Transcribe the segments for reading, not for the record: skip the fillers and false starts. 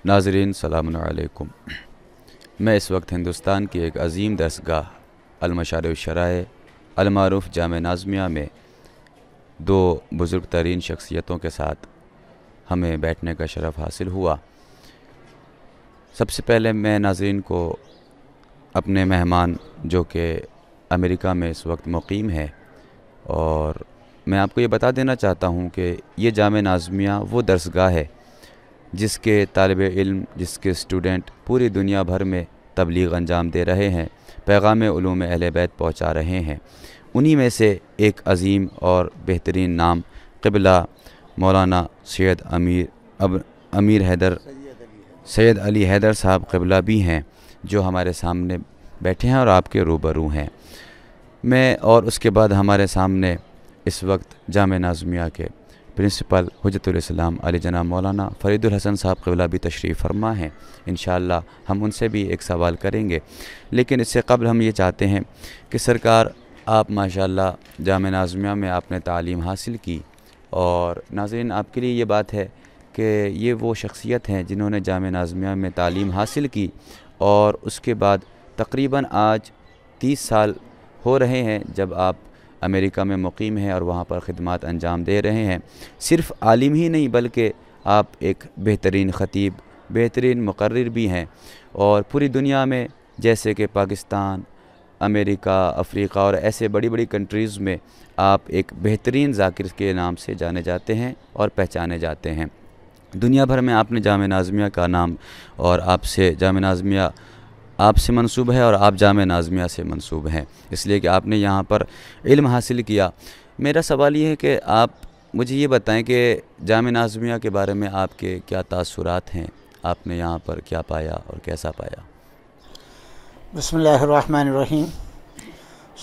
ناظرین سلام علیکم۔ میں اس وقت ہندوستان کی ایک عظیم درسگاہ المشارع الشرائع المعروف جامع ناظمیہ میں دو بزرگ ترین شخصیتوں کے ساتھ ہمیں بیٹھنے کا شرف حاصل ہوا۔ سب سے پہلے میں ناظرین کو اپنے مہمان جو کہ امریکہ میں اس وقت مقیم ہے، اور میں آپ کو یہ بتا دینا چاہتا ہوں کہ یہ جامع ناظمیہ وہ درسگاہ ہے جس کے طالب علم، جس کے اسٹوڈنٹ پوری دنیا بھر میں تبلیغ انجام دے رہے ہیں، پیغام علوم اہل بیت پہنچا رہے ہیں۔ انہی میں سے ایک عظیم اور بہترین نام قبلہ مولانا سید علی حیدر صاحب قبلہ بھی ہیں، جو ہمارے سامنے بیٹھے ہیں اور آپ کے روبرو ہیں۔ اور اس کے بعد ہمارے سامنے اس وقت جامع ناظمیہ کے پرنسپل حجت الاسلام علی جناب مولانا فرید الحسن صاحب قبلہ بھی تشریف فرما ہیں۔ انشاءاللہ ہم ان سے بھی ایک سوال کریں گے، لیکن اس سے قبل ہم یہ چاہتے ہیں کہ سرکار آپ ماشاءاللہ جامع ناظمیہ میں آپ نے تعلیم حاصل کی، اور ناظرین آپ کے لیے یہ بات ہے کہ یہ وہ شخصیت ہیں جنہوں نے جامع ناظمیہ میں تعلیم حاصل کی، اور اس کے بعد تقریباً آج 30 سال ہو رہے ہیں جب آپ امریکہ میں مقیم ہیں اور وہاں پر خدمات انجام دے رہے ہیں۔ صرف عالم ہی نہیں بلکہ آپ ایک بہترین خطیب، بہترین مقرر بھی ہیں، اور پوری دنیا میں جیسے کہ پاکستان، امریکہ، افریقہ اور ایسے بڑی بڑی کنٹریز میں آپ ایک بہترین ذاکر کے نام سے جانے جاتے ہیں اور پہچانے جاتے ہیں۔ دنیا بھر میں آپ نے جامع ناظمیہ کا نام، اور آپ سے جامع ناظمیہ آپ سے منسوب ہے اور آپ جامع ناظمیہ سے منسوب ہیں، اس لیے کہ آپ نے یہاں پر علم حاصل کیا۔ میرا سوال یہ ہے کہ آپ مجھے یہ بتائیں کہ جامع ناظمیہ کے بارے میں آپ کے کیا تاثرات ہیں، آپ نے یہاں پر کیا پایا اور کیسا پایا؟ بسم اللہ الرحمن الرحیم۔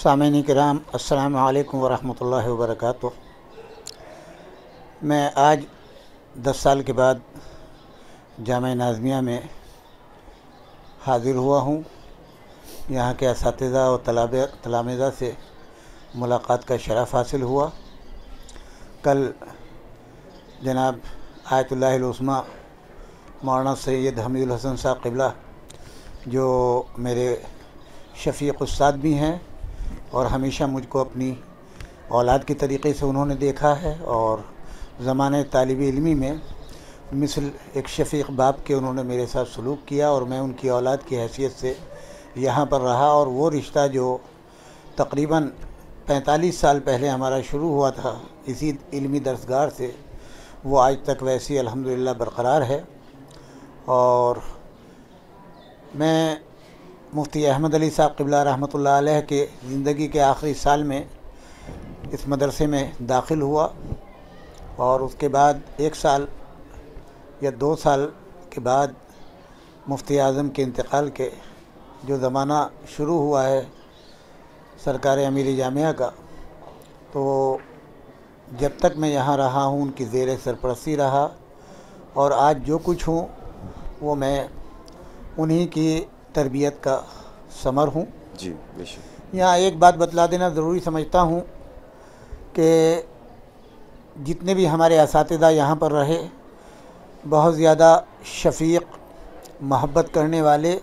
سامعین کرام، السلام علیکم ورحمۃ اللہ وبرکاتہ۔ میں آج 10 سال کے بعد جامع ناظمیہ میں حاضر ہوا ہوں۔ یہاں کے اساتذہ اور تلامذہ سے ملاقات کا شرف حاصل ہوا۔ کل جناب آیت اللہ العظمیٰ مولانا سید حمید الحسن صاحب قبلہ، جو میرے شفیق استاد بھی ہیں اور ہمیشہ مجھ کو اپنی اولاد کے طریقے سے انہوں نے دیکھا ہے، اور زمانے طالب علمی میں مثل ایک شفیق باپ کے انہوں نے میرے ساتھ سلوک کیا، اور میں ان کی اولاد کی حیثیت سے یہاں پر رہا، اور وہ رشتہ جو تقریباً 45 سال پہلے ہمارا شروع ہوا تھا اسی علمی درسگاہ سے، وہ آج تک ویسی الحمدللہ برقرار ہے۔ اور میں مفتی احمد علی صاحب قبلہ رحمۃ اللہ علیہ کے زندگی کے آخری سال میں اس مدرسے میں داخل ہوا، اور اس کے بعد 1 سال یا 2 سال کے بعد مفتی اعظم کے انتقال کے جو زمانہ شروع ہوا ہے سرکار امیر جامعہ کا، تو جب تک میں یہاں رہا ہوں ان کی زیر سرپرستی رہا، اور آج جو کچھ ہوں وہ میں انہی کی تربیت کا ثمر ہوں۔ جی بے شک۔ یہاں ایک بات بتلا دینا ضروری سمجھتا ہوں کہ جتنے بھی ہمارے اساتذہ یہاں پر رہے، بہت زیادہ شفیق، محبت کرنے والے،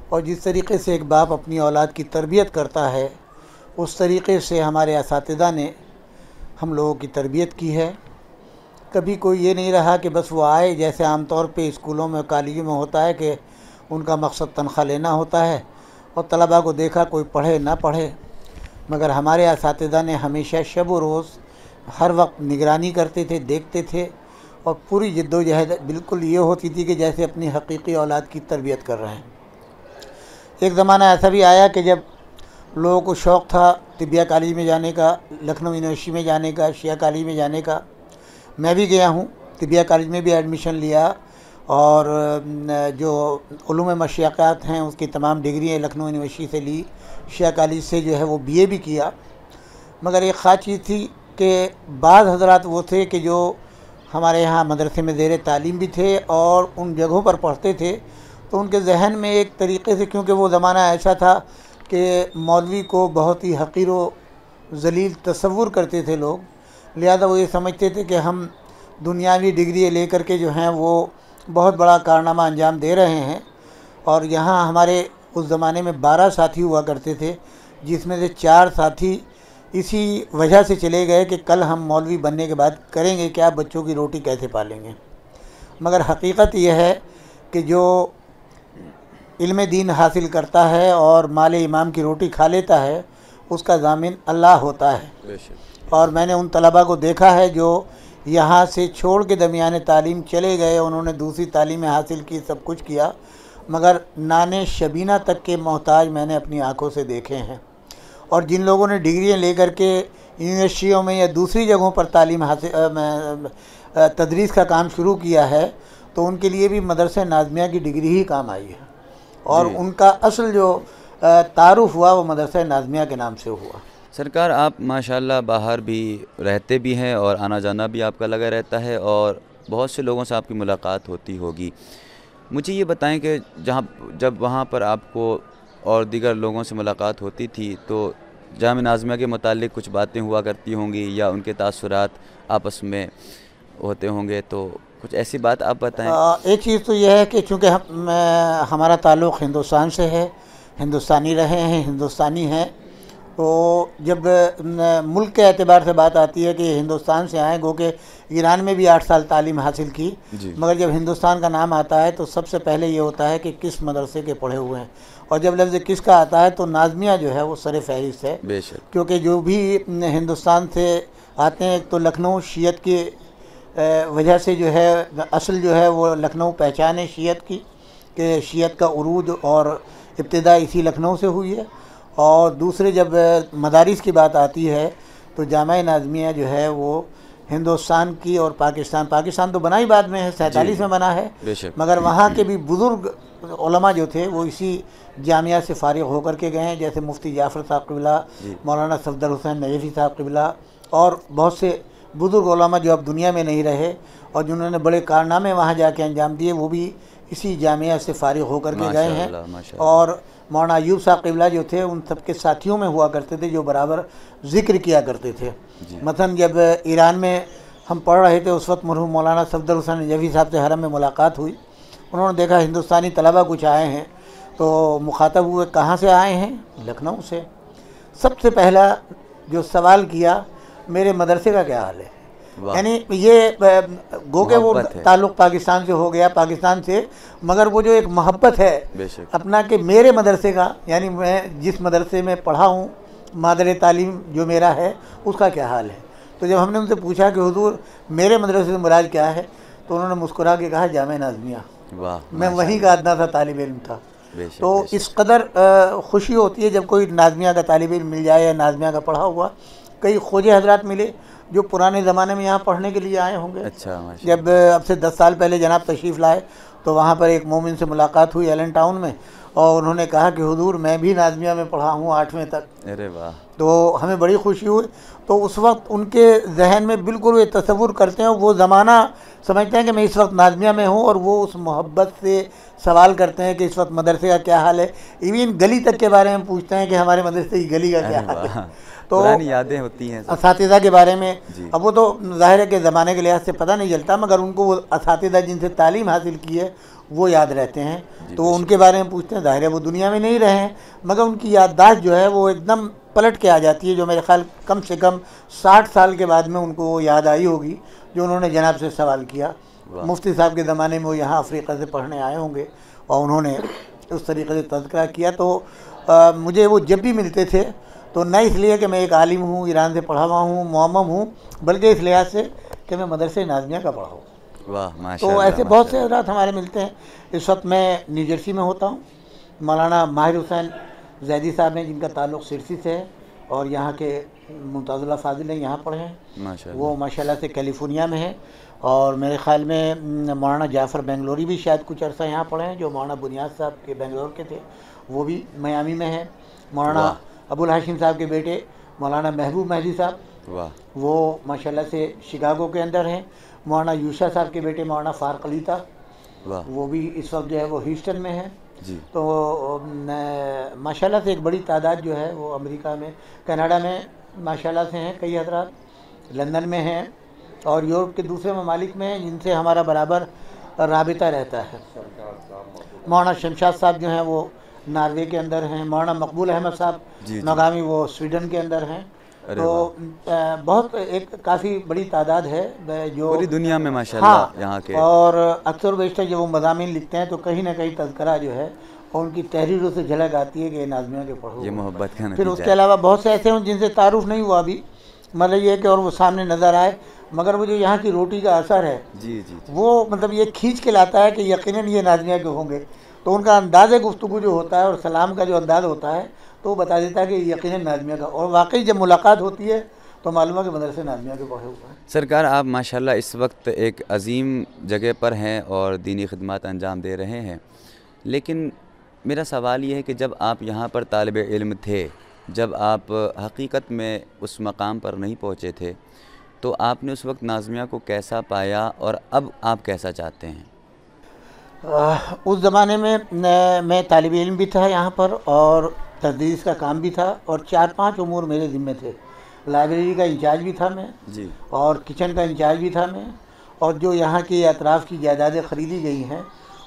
اور جس طریقے سے ایک باپ اپنی اولاد کی تربیت کرتا ہے اس طریقے سے ہمارے اساتذہ نے ہم لوگوں کی تربیت کی ہے۔ کبھی کوئی یہ نہیں رہا کہ بس وہ آئے، جیسے عام طور پہ اسکولوں میں، کالجوں میں ہوتا ہے کہ ان کا مقصد تنخواہ لینا ہوتا ہے، اور طلباء کو دیکھا کوئی پڑھے نہ پڑھے، مگر ہمارے اساتذہ نے ہمیشہ شب و روز ہر وقت نگرانی کرتے تھے، دیکھتے تھے، اور پوری جد و جہد بالکل یہ ہوتی تھی کہ جیسے اپنی حقیقی اولاد کی تربیت کر رہے ہیں۔ ایک زمانہ ایسا بھی آیا کہ جب لوگوں کو شوق تھا طبیہ کالج میں جانے کا، لکھنؤ یونیورسٹی میں جانے کا، شیعہ کالج میں جانے کا، میں بھی گیا ہوں، طبیہ کالج میں بھی ایڈمیشن لیا، اور جو علوم مشیقات ہیں اس کی تمام ڈگریاں لکھنؤ یونیورسٹی سے لی، شیعہ کالج سے جو ہے وہ BA بھی کیا۔ مگر ایک خاص چیز تھی کہ بعض حضرات وہ تھے کہ جو ہمارے یہاں مدرسے میں زیر تعلیم بھی تھے اور ان جگہوں پر پڑھتے تھے، تو ان کے ذہن میں ایک طریقے سے، کیونکہ وہ زمانہ ایسا تھا کہ مولوی کو بہت ہی حقیر و ذلیل تصور کرتے تھے لوگ، لہذا وہ یہ سمجھتے تھے کہ ہم دنیاوی ڈگری لے کر کے جو ہیں وہ بہت بڑا کارنامہ انجام دے رہے ہیں، اور یہاں ہمارے اس زمانے میں 12 ساتھی ہوا کرتے تھے، جس میں سے 4 ساتھی اسی وجہ سے چلے گئے کہ کل ہم مولوی بننے کے بعد کریں گے کیا، بچوں کی روٹی کیسے پالیں گے۔ مگر حقیقت یہ ہے کہ جو علم دین حاصل کرتا ہے اور مال امام کی روٹی کھا لیتا ہے، اس کا ضامن اللہ ہوتا ہے۔ اور میں نے ان طلباء کو دیکھا ہے جو یہاں سے چھوڑ کے درمیان تعلیم چلے گئے، انہوں نے دوسری تعلیمیں حاصل کی، سب کچھ کیا، مگر نان شبینہ تک کے محتاج میں نے اپنی آنکھوں سے دیکھے ہیں۔ اور جن لوگوں نے ڈگریاں لے کر کے یونیورسٹیوں میں یا دوسری جگہوں پر تعلیم حاصل تدریس کا کام شروع کیا ہے، تو ان کے لیے بھی مدرسہ نازمیہ کی ڈگری ہی کام آئی ہے، اور ان کا اصل جو تعارف ہوا وہ مدرسہ نازمیہ کے نام سے ہوا۔ سرکار، آپ ماشاءاللہ باہر بھی رہتے بھی ہیں اور آنا جانا بھی آپ کا لگا رہتا ہے، اور بہت سے لوگوں سے آپ کی ملاقات ہوتی ہوگی۔ مجھے یہ بتائیں کہ جب وہاں پر آپ کو اور دیگر لوگوں سے ملاقات ہوتی تھی تو جامعہ نازمیہ کے متعلق کچھ باتیں ہوا کرتی ہوں گی، یا ان کے تاثرات آپس میں ہوتے ہوں گے، تو کچھ ایسی بات آپ بتائیں۔ ایک چیز تو یہ ہے کہ چونکہ ہمارا تعلق ہندوستان سے ہے، ہندوستانی رہے ہیں، ہندوستانی ہیں، تو جب ملک کے اعتبار سے بات آتی ہے کہ ہندوستان سے آئیں، گو کہ ایران میں بھی 8 سال تعلیم حاصل کی، مگر جب ہندوستان کا نام آتا ہے تو سب سے پہلے یہ ہوتا ہے کہ کس مدرسے کے پڑھے ہوئے ہیں، اور جب لفظ کس کا آتا ہے تو نازمیہ جو ہے وہ سر فہرست ہے، بے شک، کیونکہ جو بھی ہندوستان سے آتے ہیں، ایک تو لکھنؤ شیعت کی وجہ سے جو ہے، اصل جو ہے وہ لکھنؤ پہچان ہے شیعت کی، کہ شیعت کا عروج اور ابتدا اسی لکھنؤ سے ہوئی ہے، اور دوسرے جب مدارس کی بات آتی ہے تو جامعہ نازمیہ جو ہے وہ ہندوستان کی اور پاکستان تو بنا ہی بعد میں ہے، 47 میں بنا ہے، مگر وہاں کے بھی بزرگ علماء جو تھے وہ اسی جامعہ سے فارغ ہو کر کے گئے ہیں، جیسے مفتی جعفر صاحب قبلہ، مولانا صفدر حسین نجفی صاحب قبلہ، اور بہت سے بزرگ علماء جو اب دنیا میں نہیں رہے اور جنہوں نے بڑے کارنامے وہاں جا کے انجام دیے، وہ بھی اسی جامعہ سے فارغ ہو کر کے گئے ہیں۔ اور مولانا ایوب صاحب قبلہ جو تھے ان سب کے ساتھیوں میں ہوا کرتے تھے جو برابر ذکر کیا کرتے تھے۔ مثلا جب ایران میں ہم پڑھ رہے تھے اس وقت مرحوم مولانا صفدر حسین نجفی صاحب سے حرم میں ملاقات ہوئی، انہوں نے دیکھا ہندوستانی طلبہ کچھ آئے ہیں، تو مخاطب ہوئے کہاں سے آئے ہیں؟ لکھنؤ سے۔ سب سے پہلا جو سوال کیا، میرے مدرسے کا کیا حال ہے؟ یعنی یہ گو کہ وہ تعلق پاکستان سے ہو گیا، پاکستان سے، مگر وہ جو ایک محبت ہے اپنا کہ میرے مدرسے کا، یعنی میں جس مدرسے میں پڑھا ہوں، مادر تعلیم جو میرا ہے، اس کا کیا حال ہے۔ تو جب ہم نے ان سے پوچھا کہ حضور میرے مدرسے سے مراد کیا ہے، تو انہوں نے مسکرا کے کہا جامعہ نازمیہ، میں وہیں کا ادنا سا طالب علم تھا۔ تو اس قدر خوشی ہوتی ہے جب کوئی نازمیہ کا طالب علم مل جائے یا نازمیہ کا پڑھا ہوا۔ کئی خواجہ حضرات ملے جو پرانے زمانے میں یہاں پڑھنے کے لیے آئے ہوں گے، جب اب سے 10 سال پہلے جناب تشریف لائے تو وہاں پر ایک مومن سے ملاقات ہوئی ایلن ٹاؤن میں، اور انہوں نے کہا کہ حضور میں بھی نازمیہ میں پڑھا ہوں 8ویں تک۔ ارے واہ! تو ہمیں بڑی خوشی ہوئی۔ تو اس وقت ان کے ذہن میں بالکل وہ تصور کرتے ہیں، وہ زمانہ سمجھتے ہیں کہ میں اس وقت نازمیہ میں ہوں، اور وہ اس محبت سے سوال کرتے ہیں کہ اس وقت مدرسے کا کیا حال ہے، ایون گلی تک کے بارے میں پوچھتے ہیں کہ ہمارے مدرسے کی گلی کا کیا حال ہے۔ تو پرانی یادیں ہوتی ہیں اساتذہ کے بارے میں، اب وہ تو ظاہر ہے کہ زمانے کے لحاظ سے پتہ نہیں چلتا، مگر ان کو وہ اساتذہ جن سے تعلیم حاصل کی ہے وہ یاد رہتے ہیں، تو ان کے بارے میں پوچھتے ہیں۔ ظاہر ہے وہ دنیا میں نہیں رہے ہیں، مگر ان کی یادداشت جو ہے وہ ایک دم پلٹ کے آ جاتی ہے، جو میرے خیال کم سے کم 60 سال کے بعد میں ان کو وہ یاد آئی ہوگی جو انہوں نے جناب سے سوال کیا۔ مفتی صاحب کے زمانے میں وہ یہاں افریقہ سے پڑھنے آئے ہوں گے اور انہوں نے اس طریقے سے تذکرہ کیا۔ تو مجھے وہ جب بھی ملتے تھے تو نہ اس لیے کہ میں ایک عالم ہوں، ایران سے پڑھا ہوا ہوں، معمم ہوں، بلکہ اس لحاظ سے کہ میں مدرسے نازمیہ کا پڑھا ہوں۔ تو ایسے بہت سے حضرات ہمارے ملتے ہیں۔ اس وقت میں نیو جرسی میں ہوتا ہوں، مولانا ماہر حسین زیدی صاحب ہیں جن کا تعلق سرسی سے ہے، اور یہاں کے ممتاز اللہ فاضل ہیں، یہاں پڑھے ہیں، وہ ماشاءاللہ سے کیلیفورنیا میں ہیں، اور میرے خیال میں مولانا جعفر بنگلوری بھی شاید کچھ عرصہ یہاں پڑھے ہیں، جو مولانا بنیاد صاحب کے بنگلور کے تھے، وہ بھی میامی میں ہیں۔ مولانا ابو الحاشم صاحب کے بیٹے مولانا محبوب مہدی صاحب، وہ ماشاءاللہ سے شکاگو کے اندر ہیں۔ مولانا یوشا صاحب کے بیٹے مولانا فارق علی تھا، وہ بھی اس وقت جو ہے وہ ہیوسٹن میں ہیں۔ تو ماشاءاللہ سے ایک بڑی تعداد جو ہے وہ امریکہ میں، کینیڈا میں ماشاءاللہ سے ہیں، کئی حضرات لندن میں ہیں، اور یورپ کے دوسرے ممالک میں ہیں جن سے ہمارا برابر رابطہ رہتا ہے۔ مولانا شمشاد صاحب جو ہیں وہ ناروے کے اندر ہیں، مولانا مقبول احمد صاحب نگامی وہ سویڈن کے اندر ہیں، تو بہت ایک کافی بڑی تعداد ہے جو پوری دنیا میں ماشاءاللہ یہاں کے، اور اکثر و بیشتر جب وہ مضامین لکھتے ہیں تو کہیں نہ کہیں تذکرہ جو ہے اور ان کی تحریروں سے جھلک آتی ہے کہ یہ ناظمیہ کے پڑھو، یہ محبت کا پھر نتیجہ اس کے علاوہ بہت سے ایسے ہیں جن سے تعارف نہیں ہوا ابھی، مطلب یہ کہ اور وہ سامنے نظر آئے، مگر وہ جو یہاں کی روٹی کا اثر ہے جی جی وہ مطلب یہ کھینچ کے لاتا ہے کہ یقیناً یہ ناظمیہ کے ہوں گے، تو ان کا انداز گفتگو جو ہوتا ہے اور سلام کا جو انداز ہوتا ہے تو وہ بتا دیتا ہے کہ یقیناً ناظمیہ کا، اور واقعی جب ملاقات ہوتی ہے تو معلوم ہے کہ مدرسے ناظمیہ کے پڑھے ہوئے ہیں۔ سرکار، آپ ماشاءاللہ اس وقت ایک عظیم جگہ پر ہیں اور دینی خدمات انجام دے رہے ہیں، لیکن میرا سوال یہ ہے کہ جب آپ یہاں پر طالب علم تھے، جب آپ حقیقت میں اس مقام پر نہیں پہنچے تھے، تو آپ نے اس وقت ناظمیہ کو کیسا پایا اور اب آپ کیسا چاہتے ہیں؟ اس زمانے میں میں طالب علم بھی تھا یہاں پر اور تدریس کا کام بھی تھا، اور 4-5 امور میرے ذمے تھے۔ لائبریری کا انچارج بھی تھا میں، جی، اور کچن کا انچارج بھی تھا میں، اور جو یہاں کی اطراف کی جائیدادیں خریدی گئی ہیں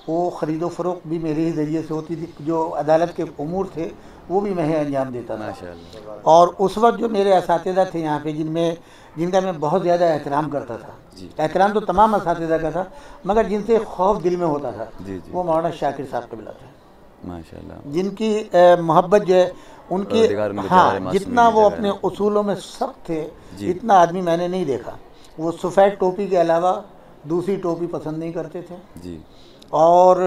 وہ خرید و فروخت بھی میرے ہی ذریعے سے ہوتی تھی، جو عدالت کے امور تھے وہ بھی میں ہی انجام دیتا تھا۔ ماشاءاللہ۔ اور اس وقت جو میرے اساتذہ تھے یہاں پہ جن کا میں بہت زیادہ احترام کرتا تھا، احترام تو تمام اساتذہ کا تھا مگر جن سے خوف دل میں ہوتا تھا وہ مولانا شاکر صاحب قبلہ تھے، ماشاءاللہ، جن کی محبت جو ہے ان کی، ہاں، جتنا وہ اپنے اصولوں میں سخت تھے اتنا آدمی میں نے نہیں دیکھا۔ وہ سفید ٹوپی کے علاوہ دوسری ٹوپی پسند نہیں کرتے تھے، جی، اور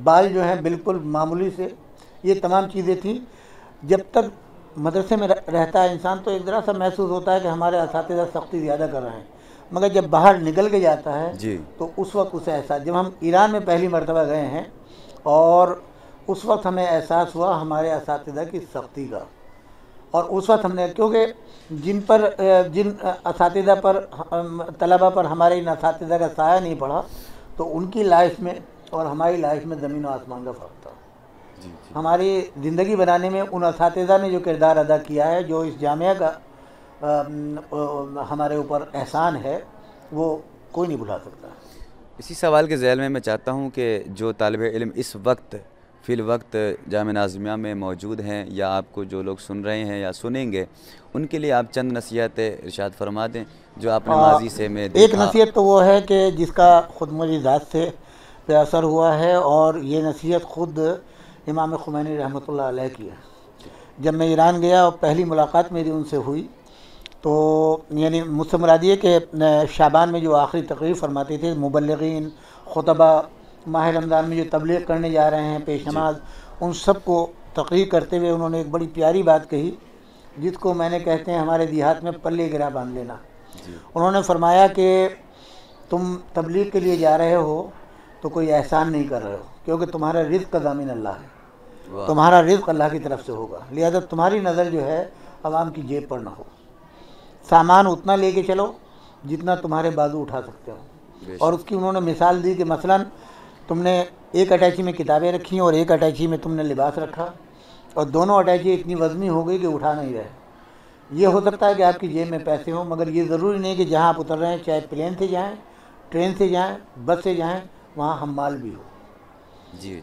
بال جو ہیں بالکل معمولی سے، یہ تمام چیزیں تھیں۔ جب تک مدرسے میں رہتا ہے انسان تو ایک ذرا سا محسوس ہوتا ہے کہ ہمارے اساتذہ سختی زیادہ کر رہے ہیں، مگر جب باہر نکل کے جاتا ہے تو اس وقت اسے احساس، جب ہم ایران میں پہلی مرتبہ گئے ہیں اور اس وقت ہمیں احساس ہوا ہمارے اساتذہ کی سختی کا، اور اس وقت ہم نے، کیونکہ جن اساتذہ پر، طلبہ پر ہمارے ان اساتذہ کا سایہ نہیں پڑا تو ان کی لائف میں اور ہماری لائف میں زمین و آسمان کا فرق تھا۔ ہماری زندگی بنانے میں ان اساتذہ نے جو کردار ادا کیا ہے، جو اس جامعہ کا ہمارے اوپر احسان ہے، وہ کوئی نہیں بھلا سکتا۔ اسی سوال کے ذیل میں چاہتا ہوں کہ جو طالب علم اس وقت فی الوقت جامعہ ناظمیہ میں موجود ہیں یا آپ کو جو لوگ سن رہے ہیں یا سنیں گے، ان کے لیے آپ چند نصیحتیں ارشاد فرما دیں جو آپ نے ماضی سے میں دیکھا۔ ایک نصیحت تو وہ ہے کہ جس کا خود مجھے ذات سے پہ اثر ہوا ہے، اور یہ نصیحت خود امام خمینی رحمۃ اللہ علیہ کی ہے۔ جب میں ایران گیا اور پہلی ملاقات میری ان سے ہوئی تو یعنی مجھ سے مراد یہ کہ شعبان میں جو آخری تقریر فرماتے تھے، مبلغین، خطبہ، ماہ رمضان میں جو تبلیغ کرنے جا رہے ہیں پیش نماز، ان سب کو تقریر کرتے ہوئے انہوں نے ایک بڑی پیاری بات کہی جس کو میں نے کہتے ہیں ہمارے دیہات میں پلے گرا باندھ لینا۔ انہوں نے فرمایا کہ تم تبلیغ کے لیے جا رہے ہو تو کوئی احسان نہیں کر رہے ہو، کیونکہ تمہارا رزق کا ضامن اللہ ہے، تمہارا رزق اللہ کی طرف سے ہوگا، لہذا تمہاری نظر جو ہے عوام کی جیب پر نہ ہو، سامان اتنا لے کے چلو جتنا تمہارے بازو اٹھا سکتے ہو۔ اور اس کی انہوں نے مثال دی کہ مثلاً تم نے ایک اٹیچی میں کتابیں رکھی اور ایک اٹیچی میں تم نے لباس رکھا، اور دونوں اٹیچی اتنی وزنی ہو گئی کہ اٹھا نہیں رہے۔ یہ ہو سکتا ہے کہ آپ کی جیب میں پیسے ہوں، مگر یہ ضروری نہیں کہ جہاں آپ اتر رہے ہیں، چاہے پلین سے جائیں، ٹرین سے جائیں، بس سے جائیں، وہاں حمال بھی ہو۔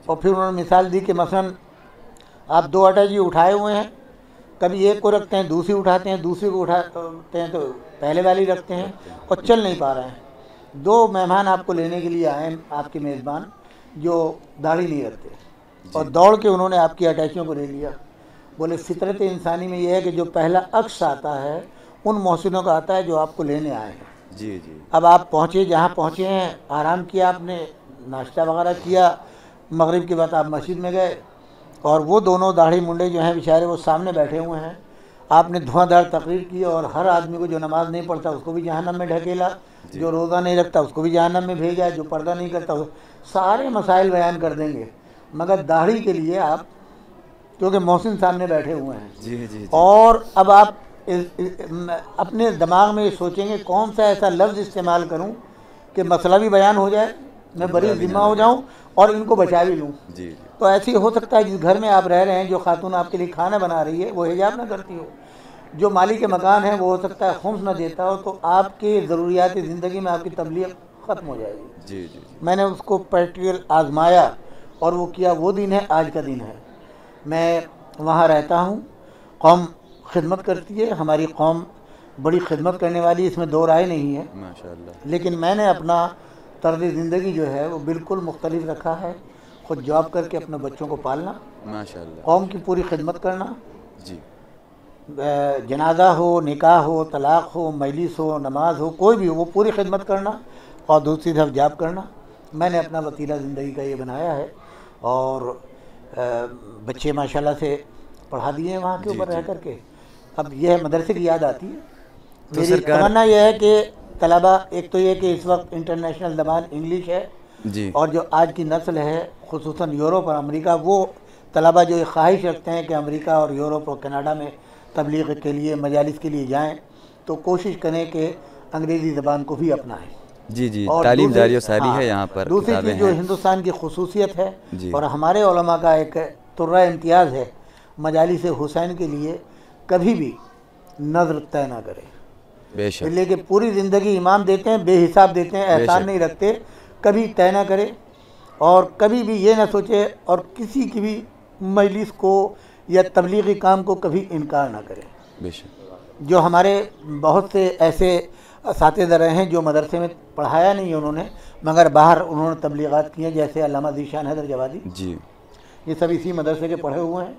اور پھر انہوں نے مثال دی کہ مثلاً آپ 2 اٹیچی اٹھائے ہوئے ہیں، کبھی ایک کو رکھتے ہیں، دوسری اٹھاتے ہیں، دوسری کو اٹھاتے ہیں تو پہلے والی رکھتے ہیں اور چل نہیں پا رہے ہیں۔ 2 مہمان آپ کو لینے کے لیے آئے ہیں، آپ کے میزبان، جو داڑھی نہیں رکھتے، اور دوڑ کے انہوں نے آپ کی اٹیچیوں کو لے لیا۔ بولے فطرت انسانی میں یہ ہے کہ جو پہلا عکس آتا ہے ان محسنوں کا آتا ہے جو آپ کو لینے آئے ہیں۔ اب آپ پہنچے، جہاں پہنچے ہیں، آرام کیا، آپ نے ناشتہ وغیرہ کیا، مغرب کے بعد آپ مسجد میں گئے، اور وہ دونوں داڑھی منڈے جو ہیں بیچارے وہ سامنے بیٹھے ہوئے ہیں، آپ نے دھواں دھار تقریر کی، اور ہر آدمی کو جو نماز نہیں پڑھتا اس کو بھی جہنم میں ڈھکیلا، جو روزہ نہیں رکھتا اس کو بھی جہنم میں بھیجا، جو پردہ نہیں کرتا، سارے مسائل بیان کر دیں گے، مگر داڑھی کے لیے آپ، کیونکہ محسن سامنے بیٹھے ہوئے ہیں، اور اب آپ اپنے دماغ میں یہ سوچیں گے کون سا ایسا لفظ استعمال کروں کہ مسئلہ بھی بیان ہو جائے، میں بری ذمہ ہو جاؤں اور ان کو بچا بھی لوں۔ تو ایسے ہی ہو سکتا ہے جس گھر میں آپ رہ رہے ہیں، جو خاتون آپ کے لیے کھانا بنا رہی ہے وہ حجاب نہ کرتی ہو، جو مالک مکان ہے وہ ہو سکتا ہے خمس نہ دیتا ہو، تو آپ کے ضروریات زندگی میں آپ کی تبلیغ ختم ہو جائے گی۔ جی جی میں نے اس کو پریکٹیکل آزمایا اور وہ کیا، وہ دن ہے آج کا دن ہے۔ میں وہاں رہتا ہوں، قوم خدمت کرتی ہے، ہماری قوم بڑی خدمت کرنے والی، اس میں دو رائے نہیں ہے، ماشاء اللہ۔ لیکن میں نے اپنا طرز زندگی جو ہے وہ بالکل مختلف رکھا ہے۔ خود جاب کر کے اپنے بچوں کو پالنا، ماشاء اللہ۔ قوم کی پوری خدمت کرنا، جی جنازہ ہو، نکاح ہو، طلاق ہو، مجلس ہو، نماز ہو، کوئی بھی ہو، وہ پوری خدمت کرنا، اور دوسری طرف جاب کرنا۔ میں نے اپنا وسیلہ زندگی کا یہ بنایا ہے، اور بچے ماشاءاللہ سے پڑھا دیے ہیں وہاں کے اوپر رہ کر کے۔ اب یہ ہے مدرسے کی یاد آتی ہے۔ میری تمنا یہ ہے کہ طلبہ، ایک تو یہ کہ اس وقت انٹرنیشنل زبان انگلش ہے، جی اور جو آج کی نسل ہے خصوصاً یورپ اور امریکہ، وہ طلبہ جو یہ خواہش رکھتے ہیں کہ امریکہ اور یورپ اور کینیڈا میں تبلیغ کے لیے، مجالس کے لیے جائیں، تو کوشش کریں کہ انگریزی زبان کو بھی اپنائیں۔ جی جی، اور تعلیم دوسری- جاری و ساری ہاں، ہے یہاں پر، دوسری کتابیں چیز جو ہیں۔ ہندوستان کی خصوصیت ہے جی اور ہمارے علماء کا ایک ترہ امتیاز ہے، مجالس حسین کے لیے کبھی بھی نظر طے نہ کرے، بے اس شک، لیے کہ پوری زندگی امام دیتے ہیں، بے حساب دیتے ہیں، احسان نہیں رکھتے، کبھی طے نہ کرے، اور کبھی بھی یہ نہ سوچے اور کسی کی بھی مجلس کو یا تبلیغی کام کو کبھی انکار نہ کرے۔ بے شک، جو ہمارے بہت سے ایسے اساتذہ رہے ہیں جو مدرسے میں پڑھایا نہیں انہوں نے، مگر باہر انہوں نے تبلیغات کی ہیں، جیسے علامہ ذیشان حیدر جوادی، جی یہ سب اسی مدرسے کے پڑھے ہوئے ہیں،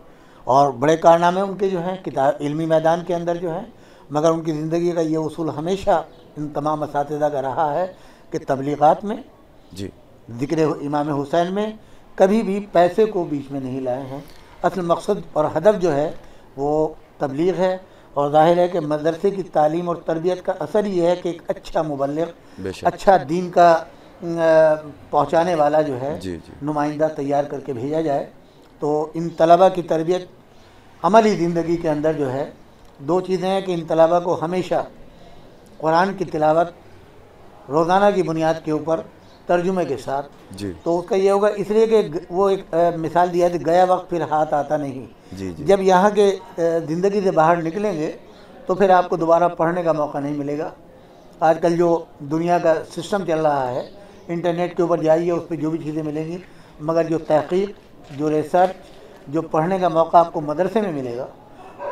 اور بڑے کارنامے ان کے جو ہیں کتاب علمی میدان کے اندر جو ہیں، مگر ان کی زندگی کا یہ اصول ہمیشہ ان تمام اساتذہ کا رہا ہے کہ تبلیغات میں، جی ذکر امام حسین میں کبھی بھی پیسے کو بیچ میں نہیں لائے ہیں۔ اصل مقصد اور ہدف جو ہے وہ تبلیغ ہے، اور ظاہر ہے کہ مدرسے کی تعلیم اور تربیت کا اثر یہ ہے کہ ایک اچھا مبلغ، بے شک، اچھا دین کا پہنچانے والا جو ہے جی جی نمائندہ تیار کر کے بھیجا جائے۔ تو ان طلبہ کی تربیت عملی زندگی کے اندر جو ہے دو چیزیں ہیں کہ ان طلبہ کو ہمیشہ قرآن کی تلاوت روزانہ کی بنیاد کے اوپر ترجمے کے ساتھ، جی تو اس کا یہ ہوگا، اس لیے کہ وہ ایک مثال دیا تھی، گیا وقت پھر ہاتھ آتا نہیں۔ جی جی جب یہاں کے زندگی سے باہر نکلیں گے تو پھر آپ کو دوبارہ پڑھنے کا موقع نہیں ملے گا۔ آج کل جو دنیا کا سسٹم چل رہا ہے، انٹرنیٹ کے اوپر جائیے، اس پہ جو بھی چیزیں ملیں گی، مگر جو تحقیق، جو ریسرچ، جو پڑھنے کا موقع آپ کو مدرسے میں ملے گا،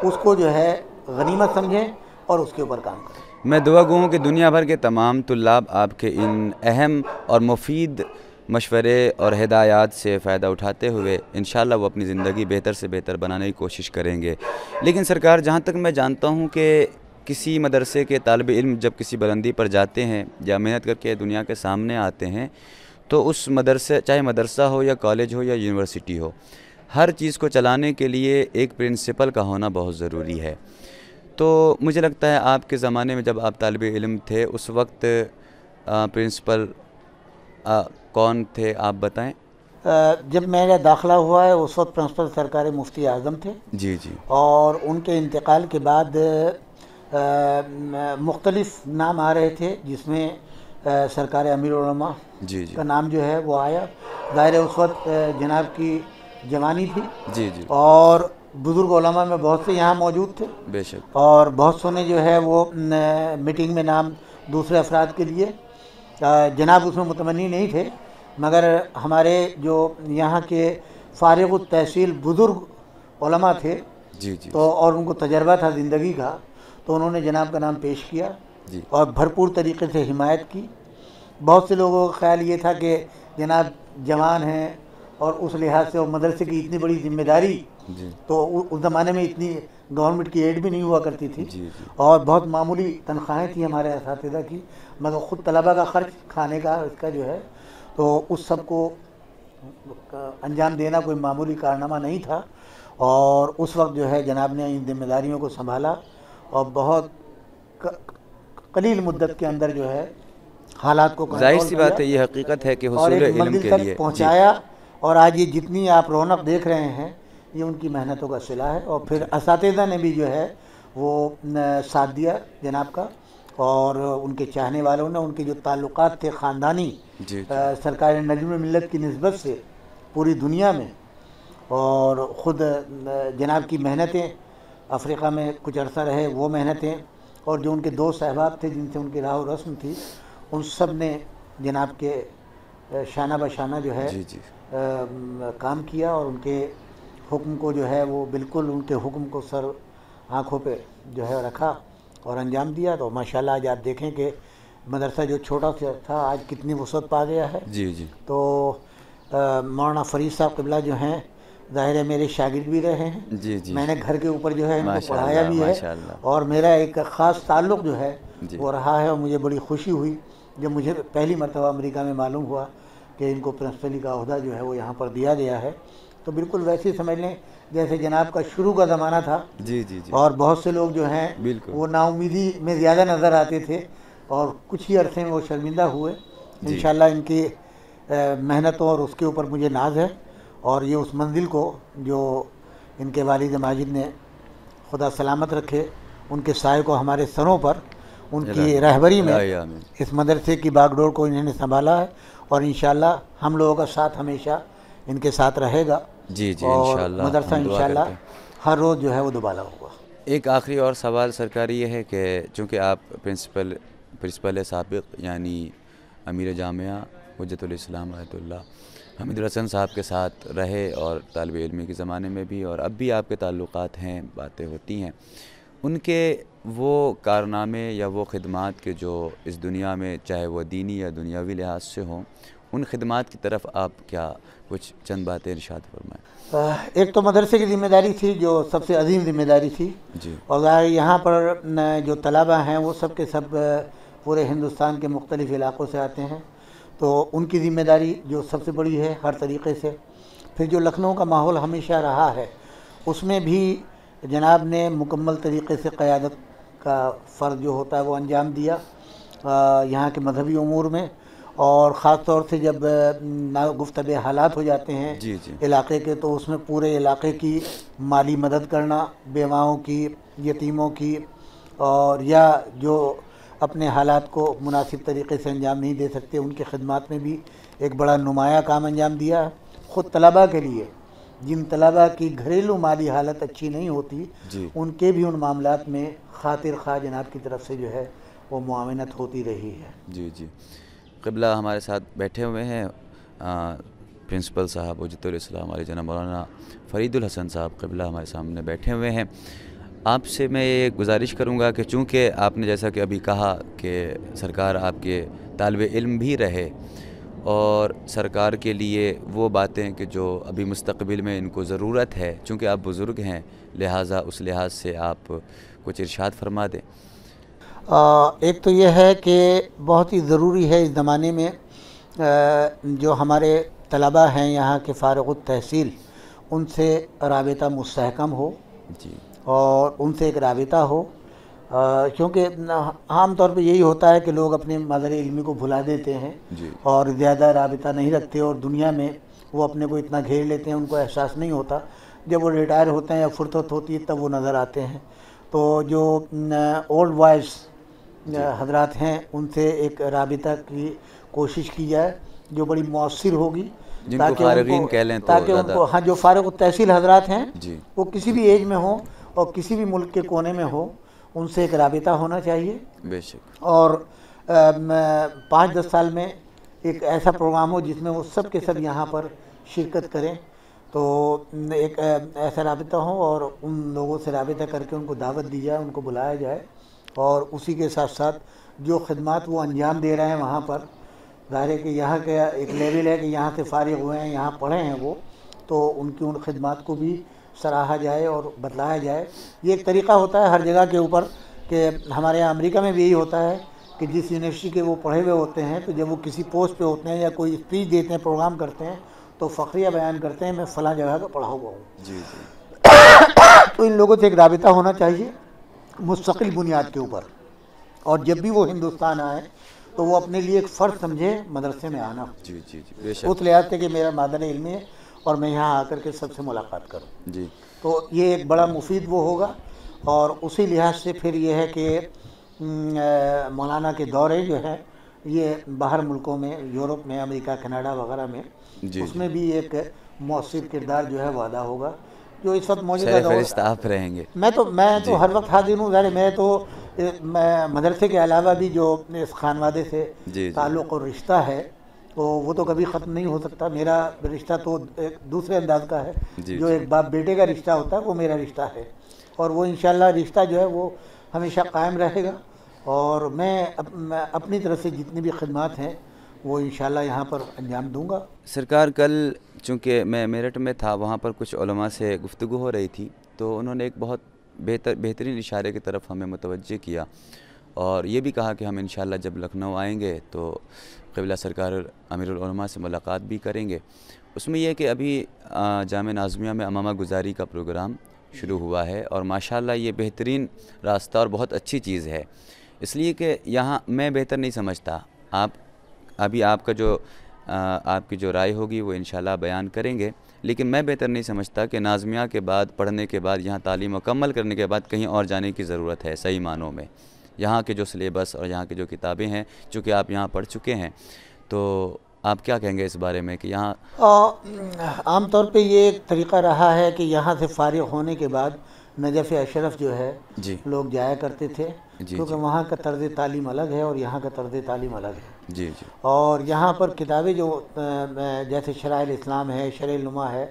اس کو جو ہے غنیمت سمجھیں اور اس کے اوپر کام کریں۔ میں دعا گو ہوں کہ دنیا بھر کے تمام طلاب آپ کے ان اہم اور مفید مشورے اور ہدایات سے فائدہ اٹھاتے ہوئے انشاءاللہ وہ اپنی زندگی بہتر سے بہتر بنانے کی کوشش کریں گے۔ لیکن سرکار، جہاں تک میں جانتا ہوں کہ کسی مدرسے کے طالب علم جب کسی بلندی پر جاتے ہیں یا محنت کر کے دنیا کے سامنے آتے ہیں، تو اس مدرسے، چاہے مدرسہ ہو یا کالج ہو یا یونیورسٹی ہو، ہر چیز کو چلانے کے لیے ایک پرنسپل کا ہونا بہت ضروری ہے۔ تو مجھے لگتا ہے آپ کے زمانے میں جب آپ طالب علم تھے، اس وقت پرنسپل کون تھے، آپ بتائیں؟ جب میرا داخلہ ہوا ہے اس وقت پرنسپل سرکار مفتی اعظم تھے، جی جی اور ان کے انتقال کے بعد مختلف نام آ رہے تھے، جس میں سرکار امیر العلماء جی جی کا نام جو ہے وہ آیا۔ ظاہر ہے اس وقت جناب کی جوانی تھی، جی جی اور بزرگ علماء میں بہت سے یہاں موجود تھے، بے شک، اور بہت سو نے جو ہے وہ میٹنگ میں نام دوسرے افراد کے لیے، جناب اس میں متمنی نہیں تھے، مگر ہمارے جو یہاں کے فارغ التحصیل بزرگ علماء تھے، جی جی تو اور ان کو تجربہ تھا زندگی کا، تو انہوں نے جناب کا نام پیش کیا جی اور بھرپور طریقے سے حمایت کی۔ بہت سے لوگوں کا خیال یہ تھا کہ جناب جوان ہیں، اور اس لحاظ سے وہ مدرسے کی اتنی بڑی ذمہ داری، جی تو اس زمانے میں اتنی گورنمنٹ کی ایڈ بھی نہیں ہوا کرتی تھی، جی جی اور بہت معمولی تنخواہیں تھیں ہمارے اساتذہ کی، مگر خود طلبہ کا خرچ کھانے کا اس کا جو ہے، تو اس سب کو انجام دینا کوئی معمولی کارنامہ نہیں تھا، اور اس وقت جو ہے جناب نے ان ذمہ داریوں کو سنبھالا، اور بہت قلیل مدت کے اندر جو ہے حالات کو ظاہر کنٹرول سی کیا بات ہے، یہ حقیقت ہے کہ اور حصول ایک علم منزل کے تک لیے جی پہنچایا، اور آج یہ جتنی آپ رونق دیکھ رہے ہیں یہ ان کی محنتوں کا صلہ ہے، اور پھر اساتذہ نے بھی جو ہے وہ ساتھ دیا جناب کا، اور ان کے چاہنے والوں نے، ان کے جو تعلقات تھے خاندانی جی سرکار نجم ملت کی نسبت سے پوری دنیا میں، اور خود جناب کی محنتیں افریقہ میں کچھ عرصہ رہے، وہ محنتیں، اور جو ان کے دوست احباب تھے جن سے ان کی راہ و رسم تھی، ان سب نے جناب کے شانہ بشانہ جو ہے جی جی کام کیا، اور ان کے حکم کو جو ہے وہ بالکل ان کے حکم کو سر آنکھوں پہ جو ہے رکھا اور انجام دیا. تو ماشاءاللہ آج آپ دیکھیں کہ مدرسہ جو چھوٹا سا تھا آج کتنی وسعت پا گیا ہے. جی جی تو مولانا فرید صاحب قبلہ جو ہیں ظاہر ہے میرے شاگرد بھی رہے ہیں. جی جی میں نے گھر کے اوپر جو ہے ان کو ماشاء پڑھایا اللہ بھی ہے، ماشاء اللہ. اور میرا ایک خاص تعلق جو ہے جی وہ رہا ہے. اور مجھے بڑی خوشی ہوئی جب مجھے پہلی مرتبہ امریکہ میں معلوم ہوا کہ ان کو پرنسپلی کا عہدہ جو ہے وہ یہاں پر دیا گیا ہے. تو بالکل ویسے ہی سمجھ لیں جیسے جناب کا شروع کا زمانہ تھا، جی جی جی اور بہت سے لوگ جو ہیں بالکل. وہ نا امیدی میں زیادہ نظر آتے تھے، اور کچھ ہی عرصے میں وہ شرمندہ ہوئے. جی انشاءاللہ ان کی محنتوں اور اس کے اوپر مجھے ناز ہے، اور یہ اس منزل کو جو ان کے والد ماجد نے خدا سلامت رکھے، ان کے سائے کو ہمارے سروں پر ان کی رہبری میں آمین. اس مدرسے کی باغ ڈور کو انہوں نے سنبھالا ہے، اور انشاءاللہ ہم لوگوں کا ساتھ ہمیشہ ان کے ساتھ رہے گا. جی جی اور انشاءاللہ مدرسہ ہم دعا انشاءاللہ کرتے ہیں. ہر روز جو ہے وہ دوبالا ہوگا. ایک آخری اور سوال سرکاری یہ ہے کہ چونکہ آپ پرنسپل سابق یعنی امیر جامعہ حجت الاسلام رحمۃ اللہ حمید الحسن صاحب کے ساتھ رہے، اور طالب علمی کے زمانے میں بھی اور اب بھی آپ کے تعلقات ہیں، باتیں ہوتی ہیں. ان کے وہ کارنامے یا وہ خدمات کے جو اس دنیا میں چاہے وہ دینی یا دنیاوی لحاظ سے ہوں، ان خدمات کی طرف آپ کیا کچھ چند باتیں ارشاد فرمائیں. ایک تو مدرسے کی ذمہ داری تھی جو سب سے عظیم ذمہ داری تھی، جی اور ظاہر یہاں پر جو طلبہ ہیں وہ سب کے سب پورے ہندوستان کے مختلف علاقوں سے آتے ہیں، تو ان کی ذمہ داری جو سب سے بڑی ہے ہر طریقے سے. پھر جو لکھنؤ کا ماحول ہمیشہ رہا ہے اس میں بھی جناب نے مکمل طریقے سے قیادت کا فرض جو ہوتا ہے وہ انجام دیا یہاں کے مذہبی امور میں، اور خاص طور سے جب گفتگو حالات ہو جاتے ہیں جی جی علاقے کے، تو اس میں پورے علاقے کی مالی مدد کرنا، بیواؤں کی، یتیموں کی، اور یا جو اپنے حالات کو مناسب طریقے سے انجام نہیں دے سکتے ان کے خدمات میں بھی ایک بڑا نمایاں کام انجام دیا. خود طلباء کے لیے جن طلباء کی گھریلو مالی حالت اچھی نہیں ہوتی جی ان کے بھی ان معاملات میں خاطر خواہ جناب کی طرف سے جو ہے وہ معاونت ہوتی رہی ہے. جی جی قبلہ ہمارے ساتھ بیٹھے ہوئے ہیں پرنسپل صاحب حجت الاسلام علیہ جناب مولانا فرید الحسن صاحب قبلہ ہمارے سامنے بیٹھے ہوئے ہیں. آپ سے میں یہ گزارش کروں گا کہ چونکہ آپ نے جیسا کہ ابھی کہا کہ سرکار آپ کے طالب علم بھی رہے، اور سرکار کے لیے وہ باتیں کہ جو ابھی مستقبل میں ان کو ضرورت ہے، چونکہ آپ بزرگ ہیں لہٰذا اس لحاظ سے آپ کچھ ارشاد فرما دیں. ایک تو یہ ہے کہ بہت ہی ضروری ہے اس زمانے میں جو ہمارے طلباء ہیں یہاں کے فارغ التحصیل ان سے رابطہ مستحکم ہو، جی اور ان سے ایک رابطہ ہو، کیونکہ عام طور پہ یہی ہوتا ہے کہ لوگ اپنے مادر علمی کو بھلا دیتے ہیں جی اور زیادہ رابطہ نہیں رکھتے، اور دنیا میں وہ اپنے کو اتنا گھیر لیتے ہیں ان کو احساس نہیں ہوتا. جب وہ ریٹائر ہوتے ہیں یا فرصت ہوتی ہے تب وہ نظر آتے ہیں. تو جو اولڈ وائز حضرات ہیں ان سے ایک رابطہ کی کوشش کی جائے جو بڑی مؤثر ہوگی، جن کو فارغین کہہ لیں تو تاکہ ان کو ہاں جو فارغ التحصیل حضرات ہیں جی وہ کسی بھی ایج میں ہوں اور کسی بھی ملک کے کونے میں ہو، ان سے ایک رابطہ ہونا چاہیے. بے شک. اور 5-10 سال میں ایک ایسا پروگرام ہو جس میں وہ سب کے سب یہاں پر شرکت کریں، تو ایک ایسا رابطہ ہو اور ان لوگوں سے رابطہ کر کے ان کو دعوت دی جائے، ان کو بلایا جائے، اور اسی کے ساتھ ساتھ جو خدمات وہ انجام دے رہے ہیں وہاں پر، ظاہر ہے کہ یہاں کا ایک لیول ہے کہ یہاں سے فارغ ہوئے ہیں، یہاں پڑھے ہیں وہ، تو ان کی ان خدمات کو بھی سراہا جائے اور بتلایا جائے. یہ ایک طریقہ ہوتا ہے ہر جگہ کے اوپر کہ ہمارے یہاں امریکہ میں بھی یہی ہوتا ہے کہ جس یونیورسٹی کے وہ پڑھے ہوئے ہوتے ہیں تو جب وہ کسی پوسٹ پہ ہوتے ہیں یا کوئی اسپیچ دیتے ہیں، پروگرام کرتے ہیں، تو فخریہ بیان کرتے ہیں میں فلاں جگہ کا پڑھا ہوا ہوں. جی جی تو ان لوگوں سے ایک رابطہ ہونا چاہیے مستقل بنیاد کے اوپر، اور جب بھی وہ ہندوستان آئے تو وہ اپنے لیے ایک فرض سمجھے مدرسے میں آنا، جی جی جی بے شک. اس لحاظ سے کہ میرا مادر علمی ہے اور میں یہاں آ کر کے سب سے ملاقات کروں. جی تو یہ ایک بڑا مفید وہ ہوگا. اور اسی لحاظ سے پھر یہ ہے کہ مولانا کے دورے جو ہے یہ باہر ملکوں میں، یورپ میں، امریکہ، کینیڈا وغیرہ میں، جی اس میں بھی ایک مؤثر کردار جو ہے وہ ادا ہوگا. جو اس وقت موجودہ سر دور فہرست آپ رہیں گے. میں تو ہر وقت حاضر ہوں. ظاہر میں تو مدرسے کے علاوہ بھی جو اس خانوادے سے تعلق اور رشتہ ہے وہ تو کبھی ختم نہیں ہو سکتا. میرا رشتہ تو ایک دوسرے انداز کا ہے. جو ایک باپ بیٹے کا رشتہ ہوتا ہے وہ میرا رشتہ ہے, اور وہ انشاءاللہ رشتہ جو ہے وہ ہمیشہ قائم رہے گا. اور میں اپنی طرف سے جتنی بھی خدمات ہیں وہ انشاءاللہ یہاں پر انجام دوں گا. سرکار کل چونکہ میں میرٹھ میں تھا, وہاں پر کچھ علماء سے گفتگو ہو رہی تھی, تو انہوں نے ایک بہت بہترین اشارے کی طرف ہمیں متوجہ کیا, اور یہ بھی کہا کہ ہم انشاءاللہ جب لکھنؤ آئیں گے تو قبلہ سرکار امیر العلماء سے ملاقات بھی کریں گے. اس میں یہ کہ ابھی جامعہ ناظمیہ میں امامہ گزاری کا پروگرام شروع ہوا ہے, اور ماشاءاللہ یہ بہترین راستہ اور بہت اچھی چیز ہے, اس لیے کہ یہاں میں بہتر نہیں سمجھتا. آپ کا جو آپ کی جو رائے ہوگی وہ انشاءاللہ بیان کریں گے, لیکن میں بہتر نہیں سمجھتا کہ ناظمیہ کے بعد پڑھنے کے بعد یہاں تعلیم مکمل کرنے کے بعد کہیں اور جانے کی ضرورت ہے. صحیح معنوں میں یہاں کے جو سلیبس اور یہاں کی جو کتابیں ہیں, چونکہ آپ یہاں پڑھ چکے ہیں, تو آپ کیا کہیں گے اس بارے میں کہ یہاں عام طور پہ یہ ایک طریقہ رہا ہے کہ یہاں سے فارغ ہونے کے بعد نجف اشرف جو ہے لوگ جایا کرتے تھے, کیونکہ وہاں کا طرز تعلیم الگ ہے اور یہاں کا طرز تعلیم الگ ہے. اور یہاں پر کتابیں جو جیسے شرائع الاسلام ہے, شرح النما ہے,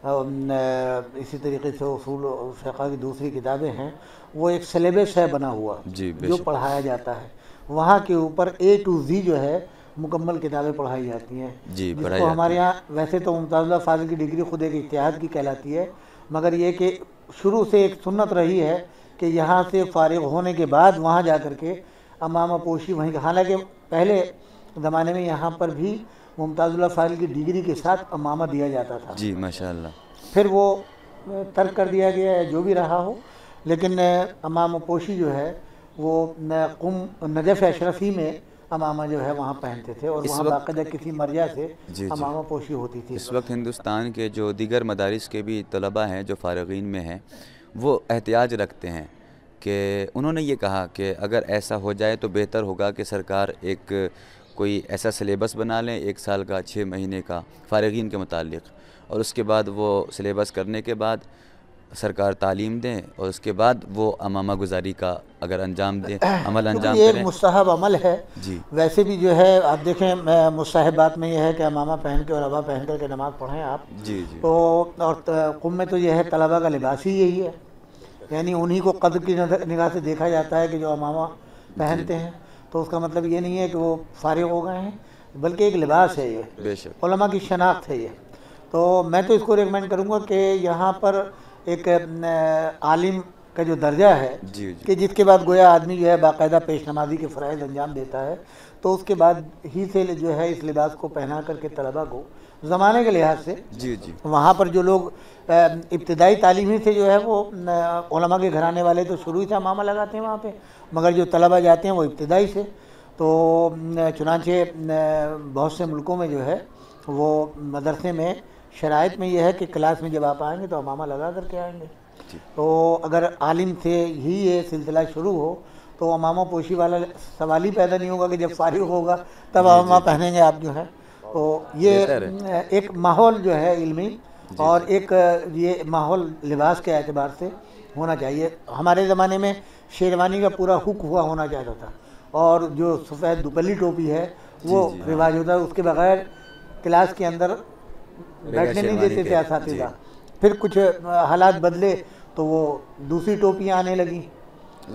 اسی طریقے سے اصول فقہ کی دوسری کتابیں ہیں, وہ ایک سلیبس ہے بنا ہوا جو پڑھایا جاتا ہے. وہاں کے اوپر A to Z جو ہے مکمل کتابیں پڑھائی جاتی ہیں, جس کو ہمارے یہاں ویسے تو ممتاز اللہ فاضل کی ڈگری خود ایک اجتہاد کی کہلاتی ہے, مگر یہ کہ شروع سے ایک سنت رہی ہے کہ یہاں سے فارغ ہونے کے بعد وہاں جا کر کے امامہ پوشی وہیں, حالانکہ پہلے زمانے میں یہاں پر بھی ممتاز اللہ فاضل کی ڈگری کے ساتھ امامہ دیا جاتا تھا. جی ماشاءاللہ. پھر وہ ترک کر دیا گیا ہے, جو بھی رہا ہو, لیکن امامہ پوشی جو ہے وہ نجف اشرفی میں امامہ جو ہے وہاں پہنتے تھے, اور وہاں باقاعدہ کسی مرجع سے امامہ پوشی ہوتی تھی. اس وقت ہندوستان کے جو دیگر مدارس کے بھی طلباء ہیں جو فارغین میں ہیں, وہ احتیاج رکھتے ہیں کہ انہوں نے یہ کہا کہ اگر ایسا ہو جائے تو بہتر ہوگا کہ سرکار ایک کوئی ایسا سلیبس بنا لیں 1 سال کا 6 مہینے کا فارغین کے متعلق, اور اس کے بعد وہ سلیبس کرنے کے بعد سرکار تعلیم دیں, اور اس کے بعد وہ امامہ گزاری کا اگر انجام دیں, عمل انجام کریں. یہ مستحب عمل ہے. ویسے بھی جو ہے آپ دیکھیں مستحبات میں یہ ہے کہ امامہ پہن کے اور عبا پہن کر کے نماز پڑھیں آپ. تو اور قم میں تو یہ ہے طلباء کا لباس ہی یہی ہے, یعنی انہی کو قدر کی نگاہ سے دیکھا جاتا ہے کہ جو امامہ پہنتے ہیں, تو اس کا مطلب یہ نہیں ہے کہ وہ فارغ ہو گئے ہیں, بلکہ ایک لباس ہے, یہ علماء کی شناخت ہے یہ. تو میں تو اس کو ریکمینڈ کروں گا کہ یہاں پر ایک عالم کا جو درجہ ہے کہ جس کے بعد گویا آدمی جو ہے باقاعدہ پیش نمازی کے فرائض انجام دیتا ہے, تو اس کے بعد ہی سے جو ہے اس لباس کو پہنا کر کے طلباء کو زمانے کے لحاظ سے وہاں پر جو لوگ ابتدائی تعلیمی سے جو ہے وہ علماء کے گھرانے والے تو شروع سے امامہ لگاتے ہیں وہاں پہ, مگر جو طلباء جاتے ہیں وہ ابتدائی سے. تو چنانچہ بہت سے ملکوں میں جو ہے وہ مدرسے میں شرائط میں یہ ہے کہ کلاس میں جب آپ آئیں گے تو امامہ لگا کر کے آئیں گے. تو اگر عالم سے ہی یہ سلسلہ شروع ہو تو امامہ پوشی والا سوال ہی پیدا نہیں ہوگا کہ جب فارغ ہوگا تب امامہ پہنیں گے آپ جو ہے. تو یہ ایک ماحول جو ہے علمی اور ایک یہ ماحول لباس کے اعتبار سے ہونا چاہیے. ہمارے زمانے میں شیروانی کا پورا حک ہوا ہونا چاہتا تھا, اور جو سفید دوپلی ٹوپی ہے وہ رواج ہوتا ہے, اس کے بغیر کلاس کے اندر بیٹھنے نہیں دیتے تھے اساتذہ. پھر کچھ حالات بدلے تو وہ دوسری ٹوپیاں آنے لگیں,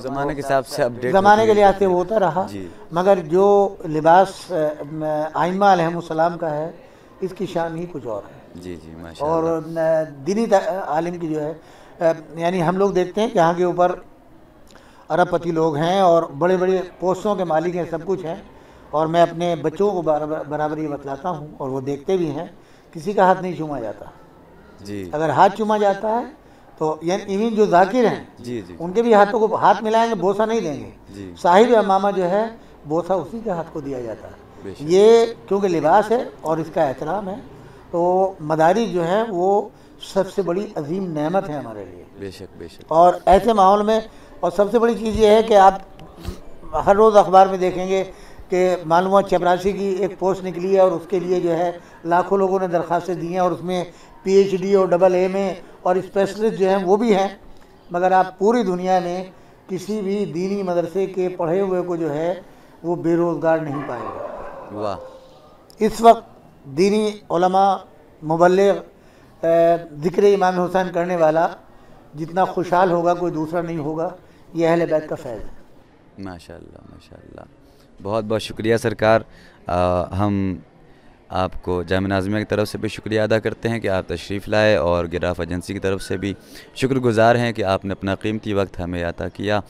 زمانے کے حساب سے اپڈیٹ زمانے کے لحاظ سے وہ ہوتا رہا. مگر جو لباس ائمہ علیہم السلام کا ہے اس کی شان ہی کچھ اور ہے. اور دینی عالم کی جو ہے یعنی ہم لوگ دیکھتے ہیں کہ یہاں کے اوپر ارب پتی لوگ ہیں اور بڑے بڑے پوسٹوں کے مالک ہیں, سب کچھ ہیں, اور میں اپنے بچوں کو برابر یہ بتلاتا ہوں اور وہ دیکھتے بھی ہیں, کسی کا ہاتھ نہیں چوما جاتا. اگر ہاتھ چوما جاتا ہے تو یعنی ایون جو ذاکر ہیں ان کے بھی ہاتھوں کو ہاتھ ملائیں گے, بوسہ نہیں دیں گے. صاحب امامہ جو ہے بوسہ اسی کے ہاتھ کو دیا جاتا ہے. یہ کیونکہ لباس ہے اور اس کا احترام ہے, تو مدارس جو ہے وہ سب سے بڑی عظیم نعمت ہے ہمارے لیے. بے شک. اور ایسے ماحول میں, اور سب سے بڑی چیز یہ ہے کہ آپ ہر روز اخبار میں دیکھیں گے کہ معلومات چپراسی کی ایک پوسٹ نکلی ہے اور اس کے لیے جو ہے لاکھوں لوگوں نے درخواستیں دی ہیں, اور اس میں PhD اور AA میں اور اسپیشلسٹ جو ہیں وہ بھی ہیں، مگر آپ پوری دنیا میں کسی بھی دینی مدرسے کے پڑھے ہوئے کو جو ہے وہ بے روزگار نہیں پائے گا۔ واہ، اس وقت دینی علماء، مبلغ، ذکر امام حسین کرنے والا جتنا خوشحال ہوگا کوئی دوسرا نہیں ہوگا۔ یہ اہل بیت کا فیض ہے۔ ماشاء اللہ ماشاء اللہ، بہت بہت شکریہ سرکار۔ ہم آپ کو جامعہ نازمیہ کی طرف سے بھی شکریہ ادا کرتے ہیں کہ آپ تشریف لائے، اور گراف ایجنسی کی طرف سے بھی شکر گزار ہیں کہ آپ نے اپنا قیمتی وقت ہمیں عطا کیا۔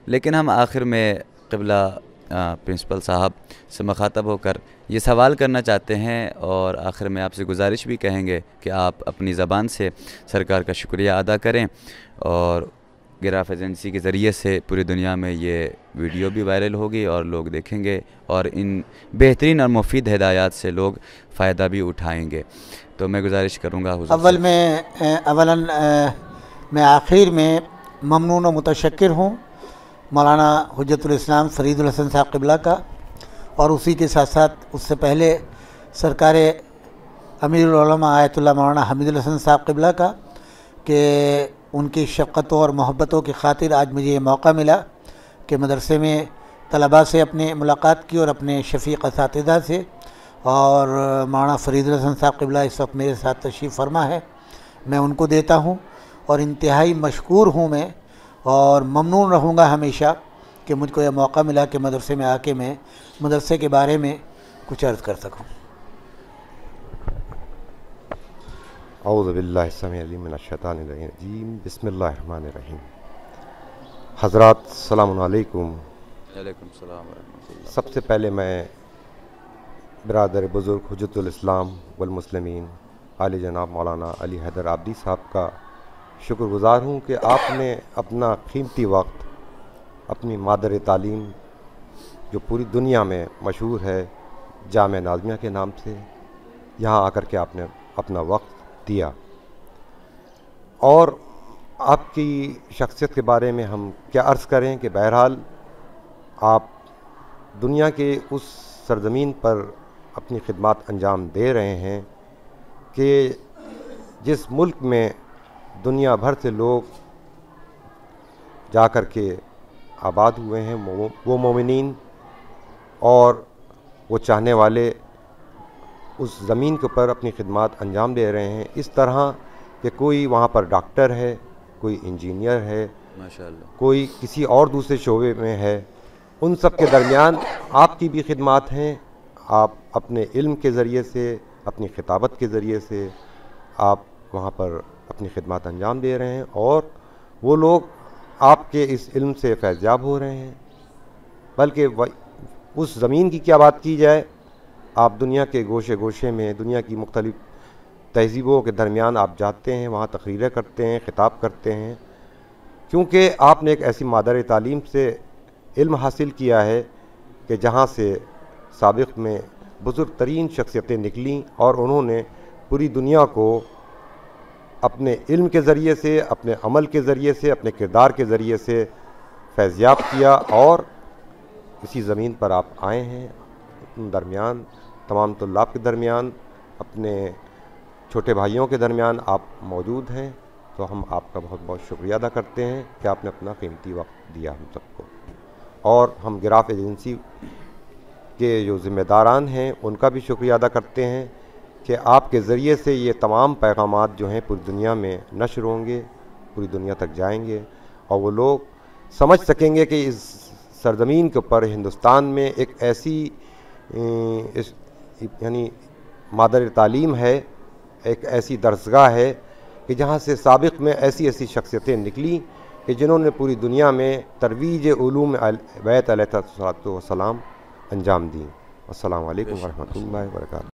لیکن ہم آخر میں قبلہ پرنسپل صاحب سے مخاطب ہو کر یہ سوال کرنا چاہتے ہیں، اور آخر میں آپ سے گزارش بھی کہیں گے کہ آپ اپنی زبان سے سرکار کا شکریہ ادا کریں، اور گراف ایجنسی کے ذریعے سے پوری دنیا میں یہ ویڈیو بھی وائرل ہوگی اور لوگ دیکھیں گے، اور ان بہترین اور مفید ہدایات سے لوگ فائدہ بھی اٹھائیں گے۔ تو میں گزارش کروں گا حضور اولاً میں آخر میں ممنون و متشکر ہوں مولانا حجت الاسلام فرید الحسن صاحب قبلہ کا، اور اسی کے ساتھ ساتھ اس سے پہلے سرکار امیر العلماء آیت اللہ مولانا حمید الحسن صاحب قبلہ کا، کہ ان کی شفقتوں اور محبتوں کی خاطر آج مجھے یہ موقع ملا کہ مدرسے میں طلباء سے اپنے ملاقات کی، اور اپنے شفیق اساتذہ سے، اور مولانا فرید الحسن صاحب قبلہ اس وقت میرے ساتھ تشریف فرما ہے، میں ان کو دیتا ہوں، اور انتہائی مشکور ہوں میں، اور ممنون رہوں گا ہمیشہ کہ مجھ کو یہ موقع ملا کہ مدرسے میں آ کے میں مدرسے کے بارے میں کچھ عرض کر سکوں۔ اعوذ باللہ السمیع العلیم من الشیطان الرجیم، بسم اللہ الرحمن الرحیم۔ حضرات السلام علیکم۔ وعلیکم السلام ورحمۃ اللہ۔ سب سے پہلے میں برادر بزرگ حجت الاسلام والمسلمین عالی جناب مولانا علی حیدر عابدی صاحب کا شکر گزار ہوں کہ آپ نے اپنا قیمتی وقت اپنی مادر تعلیم جو پوری دنیا میں مشہور ہے جامعہ نازمیہ کے نام سے، یہاں آ کر کے آپ نے اپنا وقت دیا، اور آپ کی شخصیت کے بارے میں ہم کیا عرض کریں کہ بہرحال آپ دنیا کے اس سرزمین پر اپنی خدمات انجام دے رہے ہیں کہ جس ملک میں دنیا بھر سے لوگ جا کر کے آباد ہوئے ہیں، وہ مومنین اور وہ چاہنے والے اس زمین کے اوپر اپنی خدمات انجام دے رہے ہیں، اس طرح کہ کوئی وہاں پر ڈاکٹر ہے، کوئی انجینئر ہے، ماشاءاللہ، کوئی کسی اور دوسرے شعبے میں ہے، ان سب کے درمیان آپ کی بھی خدمات ہیں۔ آپ اپنے علم کے ذریعے سے، اپنی خطابت کے ذریعے سے آپ وہاں پر اپنی خدمات انجام دے رہے ہیں، اور وہ لوگ آپ کے اس علم سے فیضیاب ہو رہے ہیں۔ بلکہ اس زمین کی کیا بات کی جائے، آپ دنیا کے گوشے گوشے میں، دنیا کی مختلف تہذیبوں کے درمیان آپ جاتے ہیں، وہاں تقریریں کرتے ہیں، خطاب کرتے ہیں، کیونکہ آپ نے ایک ایسی مادر تعلیم سے علم حاصل کیا ہے کہ جہاں سے سابق میں بزرگ ترین شخصیتیں نکلیں، اور انہوں نے پوری دنیا کو اپنے علم کے ذریعے سے، اپنے عمل کے ذریعے سے، اپنے کردار کے ذریعے سے فیضیاب کیا، اور اسی زمین پر آپ آئے ہیں، درمیان تمام طلاب کے درمیان، اپنے چھوٹے بھائیوں کے درمیان آپ موجود ہیں، تو ہم آپ کا بہت بہت شکریہ ادا کرتے ہیں کہ آپ نے اپنا قیمتی وقت دیا ہم سب کو، اور ہم گراف ایجنسی کے جو ذمہ داران ہیں ان کا بھی شکریہ ادا کرتے ہیں کہ آپ کے ذریعے سے یہ تمام پیغامات جو ہیں پوری دنیا میں نشر ہوں گے، پوری دنیا تک جائیں گے، اور وہ لوگ سمجھ سکیں گے کہ اس سرزمین کے اوپر ہندوستان میں ایک ایسی یعنی مادر تعلیم ہے، ایک ایسی درسگاہ ہے کہ جہاں سے سابق میں ایسی ایسی شخصیتیں نکلیں کہ جنہوں نے پوری دنیا میں ترویج علوم بیت علیہ الصلوۃ والسلام انجام دیں۔ السلام علیکم ورحمۃ اللہ وبرکاتہ۔